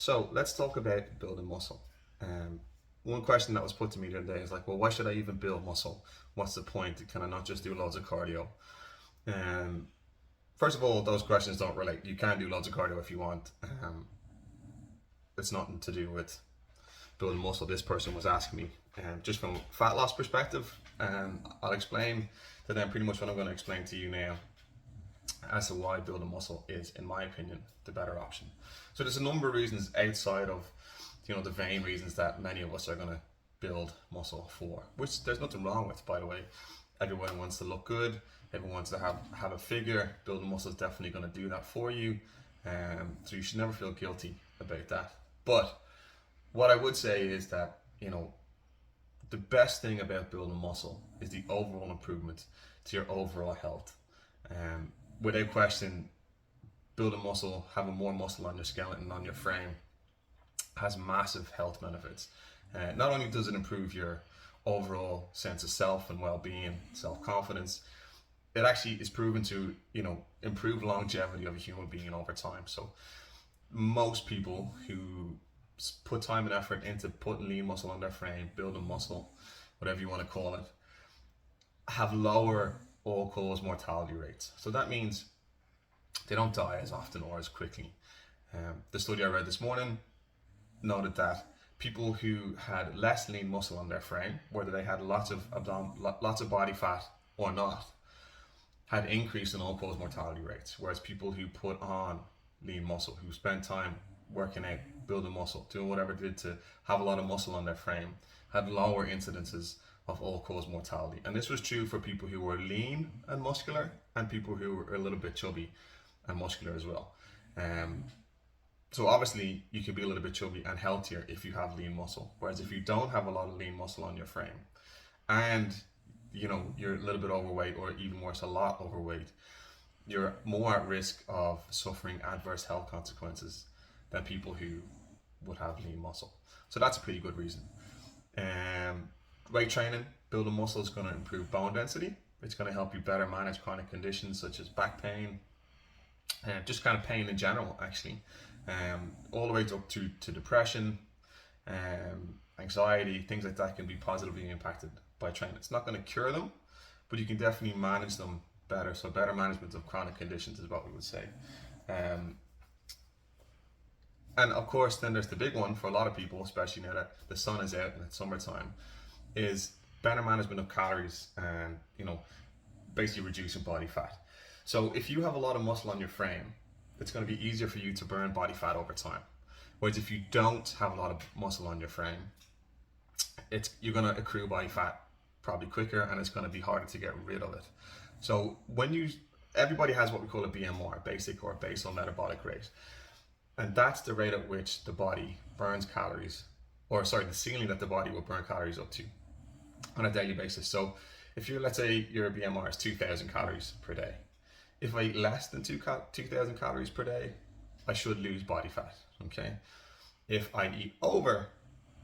So let's talk about building muscle. Um, One question that was put to me the other day is like, well, why should I even build muscle? What's the point? Can I not just do loads of cardio? Um, First of all, those questions don't relate. You can do loads of cardio if you want. It's nothing to do with building muscle. This person was asking me, just from a fat loss perspective. I'll explain to them pretty much what I'm going to explain to you now as to why building muscle is, in my opinion, the better option. So there's a number of reasons outside of, the vain reasons that many of us are going to build muscle for, which there's nothing wrong with, by the way. Everyone wants to look good. Everyone wants to have a figure. Building muscle is definitely going to do that for you. So you should never feel guilty about that. But what I would say is that, the best thing about building muscle is the overall improvement to your overall health. Without question, building muscle, having more muscle on your skeleton, on your frame, has massive health benefits. Not only does it improve your overall sense of self and well-being, self-confidence, it actually is proven to, improve longevity of a human being over time. So most people who put time and effort into putting lean muscle on their frame, building muscle, whatever you want to call it, have lower all-cause mortality rates. So that means they don't die as often or as quickly. The study I read this morning noted that people who had less lean muscle on their frame, whether they had lots of body fat or not, had increase in all-cause mortality rates. Whereas people who put on lean muscle, who spent time working out, building muscle, doing whatever they did to have a lot of muscle on their frame, had lower incidences of all-cause mortality. And this was true for people who were lean and muscular and people who were a little bit chubby and muscular as well. So obviously you can be a little bit chubby and healthier if you have lean muscle. Whereas if you don't have a lot of lean muscle on your frame and you're a little bit overweight, or even worse, a lot overweight, you're more at risk of suffering adverse health consequences than people who would have lean muscle. So that's a pretty good reason. Weight training, building muscle is going to improve bone density. It's going to help you better manage chronic conditions such as back pain, and just kind of pain in general, actually. All the way up to depression, anxiety, things like that can be positively impacted by training. It's not going to cure them, but you can definitely manage them better. So better management of chronic conditions is what we would say. And of course, then there's the big one for a lot of people, especially now that the sun is out and it's summertime, is better management of calories and, basically reducing body fat. So if you have a lot of muscle on your frame, it's going to be easier for you to burn body fat over time. Whereas if you don't have a lot of muscle on your frame, you're going to accrue body fat probably quicker, and it's going to be harder to get rid of it. So everybody has what we call a BMR, basic or basal metabolic rate. And that's the rate at which the body burns calories, the ceiling that the body will burn calories up to on a daily basis. So if let's say your BMR is 2,000 calories per day, if I eat less than 2,000 calories per day, I should lose body fat, okay? If I eat over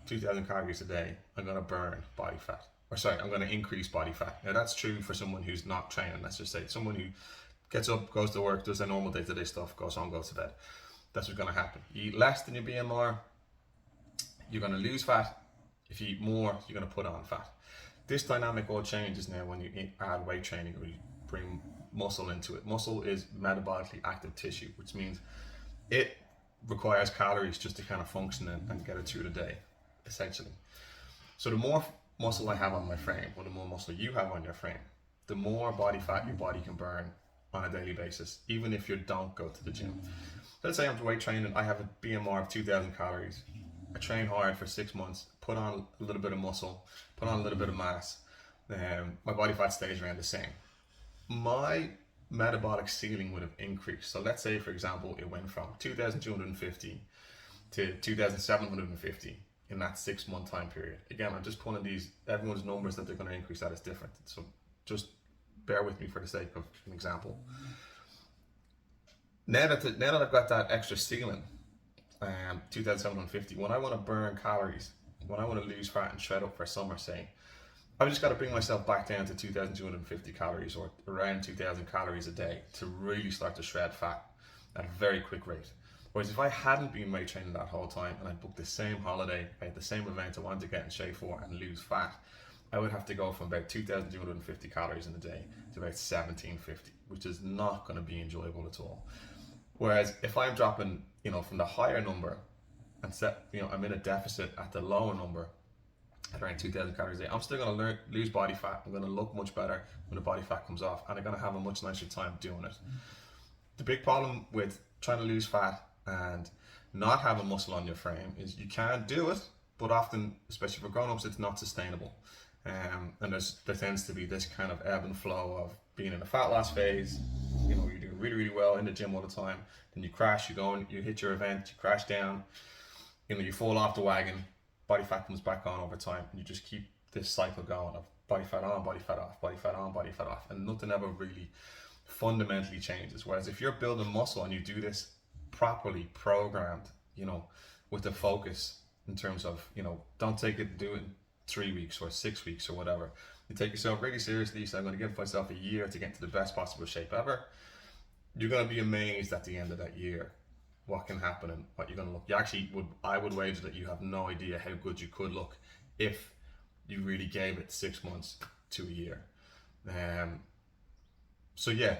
2,000 calories a day, I'm going to burn body fat. I'm going to increase body fat. Now that's true for someone who's not training. Let's just say someone who gets up, goes to work, does their normal day-to-day stuff, goes home, goes to bed. That's what's going to happen. You eat less than your BMR, you're going to lose fat. If you eat more, you're going to put on fat. This dynamic all changes now when you add weight training or you bring muscle into it. Muscle is metabolically active tissue, which means it requires calories just to kind of function and get it through the day, essentially. So the more muscle I have on my frame, or the more muscle you have on your frame, the more body fat your body can burn on a daily basis, even if you don't go to the gym. Let's say I'm weight training, I have a BMR of 2,000 calories. I train hard for 6 months, put on a little bit of muscle, put on a little bit of mass. My body fat stays around the same. My metabolic ceiling would have increased. So let's say, for example, it went from 2,250 to 2,750 in that 6 month time period. Again, I'm just pulling everyone's numbers that they're going to increase that is different. So just bear with me for the sake of an example. Now that I've got that extra ceiling, 2,750, when I want to burn calories, when I want to lose fat and shred up for summer, say, I've just got to bring myself back down to 2,250 calories or around 2,000 calories a day to really start to shred fat at a very quick rate. Whereas if I hadn't been weight training that whole time and I booked the same holiday, I had the same event I wanted to get in shape for and lose fat, I would have to go from about 2,250 calories in a day to about 1,750, which is not going to be enjoyable at all. Whereas if I'm dropping, from the higher number and I'm in a deficit at the lower number at around 2,000 calories a day, I'm still going to lose body fat. I'm going to look much better when the body fat comes off, and I'm going to have a much nicer time doing it. The big problem with trying to lose fat and not having muscle on your frame is you can do it, but often, especially for grown-ups, it's not sustainable. And there tends to be this kind of ebb and flow of being in a fat loss phase. You're doing really, really well in the gym all the time. Then you crash, you hit your event, you crash down, you fall off the wagon, body fat comes back on over time, and you just keep this cycle going of body fat on, body fat off, body fat on, body fat off, and nothing ever really fundamentally changes. Whereas if you're building muscle and you do this properly programmed, with the focus in terms of, don't take it, do it in 3 weeks or 6 weeks or whatever. You take yourself really seriously. So I'm going to give myself a year to get to the best possible shape ever. You're going to be amazed at the end of that year what can happen and what you're going to look. I would wager that you have no idea how good you could look if you really gave it 6 months to a year. So yeah,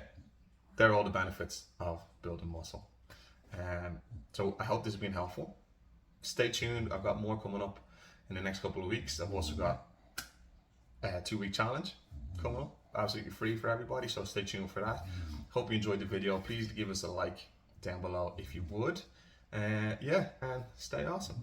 they're all the benefits of building muscle. So I hope this has been helpful. Stay tuned. I've got more coming up in the next couple of weeks. I've also got a 2-week challenge coming up, absolutely free for everybody. So stay tuned for that. Hope you enjoyed the video. Please give us a like down below if you would. And stay awesome.